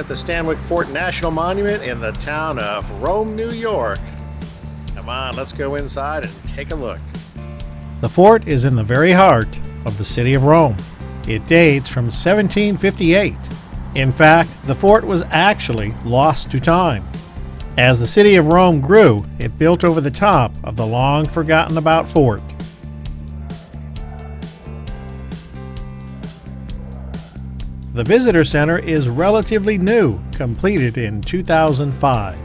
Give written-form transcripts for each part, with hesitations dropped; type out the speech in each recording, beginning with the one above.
at the Stanwix Fort National Monument in the town of Rome, New York. Come on, let's go inside and take a look. The fort is in the very heart of the city of Rome. It dates from 1758. In fact, the fort was actually lost to time. As the city of Rome grew, it built over the top of the long forgotten about fort. The visitor center is relatively new, completed in 2005.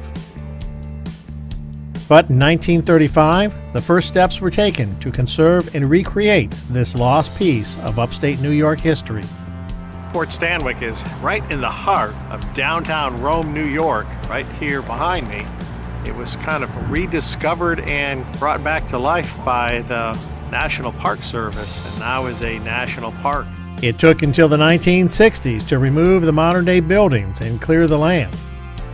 But in 1935, the first steps were taken to conserve and recreate this lost piece of upstate New York history. Fort Stanwix is right in the heart of downtown Rome, New York, right here behind me. It was kind of rediscovered and brought back to life by the National Park Service and now is a national park. It took until the 1960s to remove the modern-day buildings and clear the land.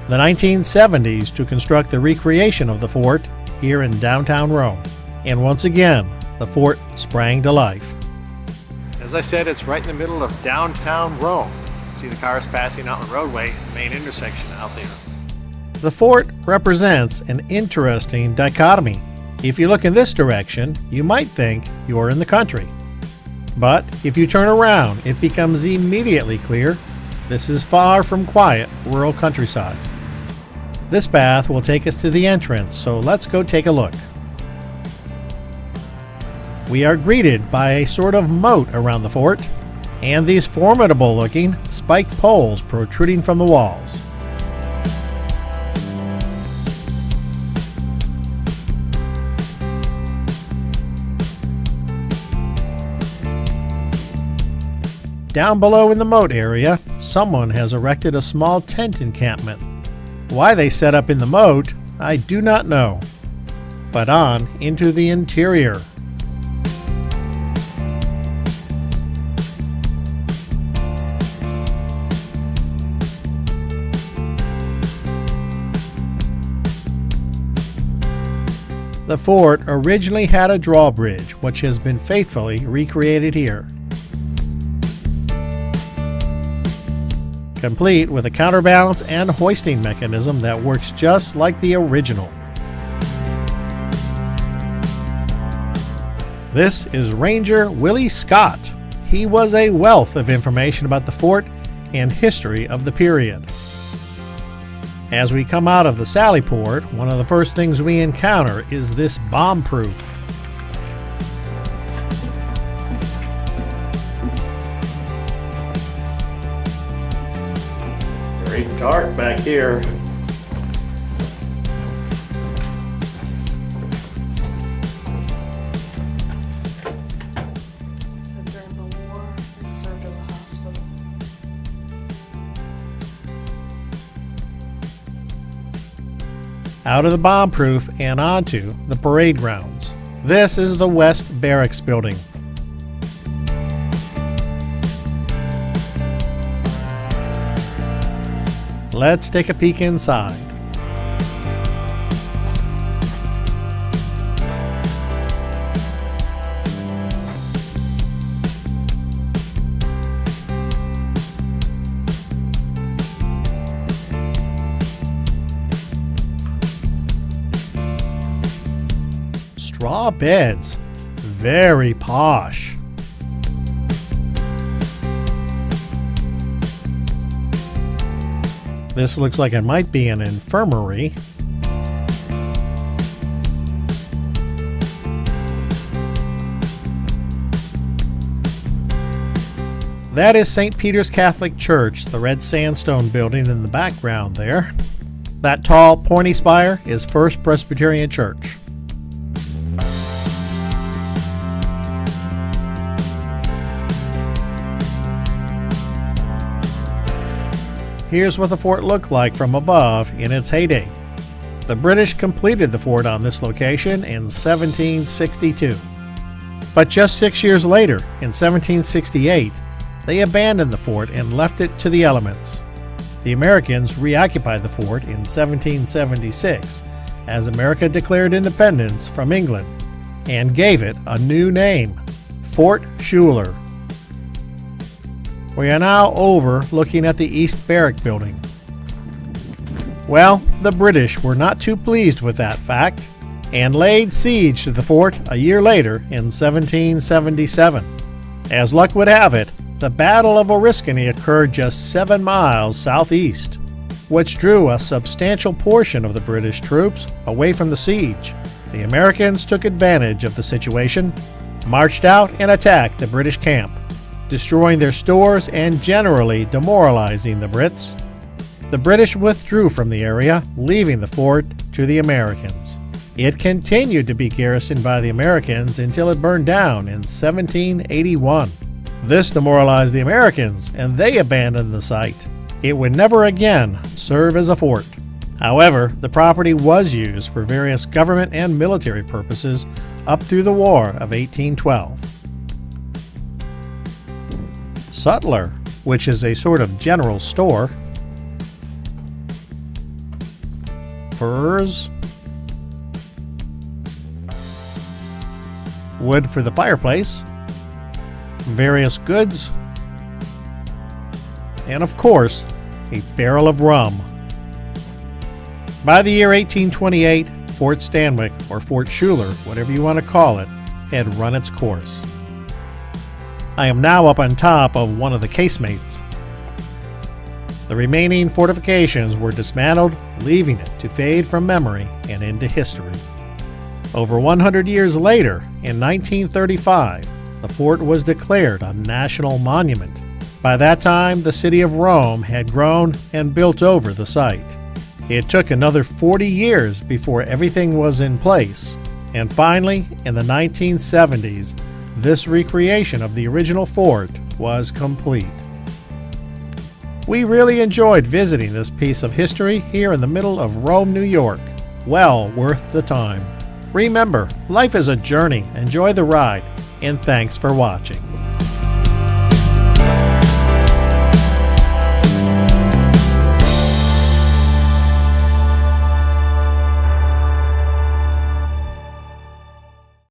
The 1970s to construct the recreation of the fort here in downtown Rome. And once again, the fort sprang to life. As I said, it's right in the middle of downtown Rome. You can see the cars passing out the roadway, the main intersection out there. The fort represents an interesting dichotomy. If you look in this direction, you might think you're in the country. But if you turn around, it becomes immediately clear this is far from quiet rural countryside. This path will take us to the entrance, so let's go take a look. We are greeted by a sort of moat around the fort, and these formidable-looking spiked poles protruding from the walls. Down below in the moat area, someone has erected a small tent encampment. Why they set up in the moat, I do not know. But on into the interior. The fort originally had a drawbridge, which has been faithfully recreated here. Complete with a counterbalance and hoisting mechanism that works just like the original. This is Ranger Willie Scott. He was a wealth of information about the fort and history of the period. As we come out of the sally port, one of the first things we encounter is this bomb-proof. Very dark back here. Said during the war, it served as a hospital. Out of the bomb-proof and onto the parade grounds. This is the West Barracks building. Let's take a peek inside. Straw beds, very posh. This looks like it might be an infirmary. That is St. Peter's Catholic Church, the red sandstone building in the background there. That tall, pointy spire is First Presbyterian Church. Here's what the fort looked like from above in its heyday. The British completed the fort on this location in 1762. But just 6 years later, in 1768, they abandoned the fort and left it to the elements. The Americans reoccupied the fort in 1776 as America declared independence from England and gave it a new name, Fort Schuyler. We are now over looking at the East Barrack building. Well, the British were not too pleased with that fact and laid siege to the fort a year later in 1777. As luck would have it, the Battle of Oriskany occurred just 7 miles southeast, which drew a substantial portion of the British troops away from the siege. The Americans took advantage of the situation, marched out and attacked the British camp, destroying their stores and generally demoralizing the Brits. The British withdrew from the area, leaving the fort to the Americans. It continued to be garrisoned by the Americans until it burned down in 1781. This demoralized the Americans, and they abandoned the site. It would never again serve as a fort. However, the property was used for various government and military purposes up through the War of 1812. Sutler, which is a sort of general store. Furs. Wood for the fireplace. Various goods. And of course, a barrel of rum. By the year 1828, Fort Stanwix, or Fort Schuyler, whatever you want to call it, had run its course. I am now up on top of one of the casemates. The remaining fortifications were dismantled, leaving it to fade from memory and into history. Over 100 years later, in 1935, the fort was declared a national monument. By that time, the city of Rome had grown and built over the site. It took another 40 years before everything was in place, and finally, in the 1970s, this recreation of the original fort was complete. We really enjoyed visiting this piece of history here in the middle of Rome, New York. Well worth the time. Remember, life is a journey. Enjoy the ride, and thanks for watching.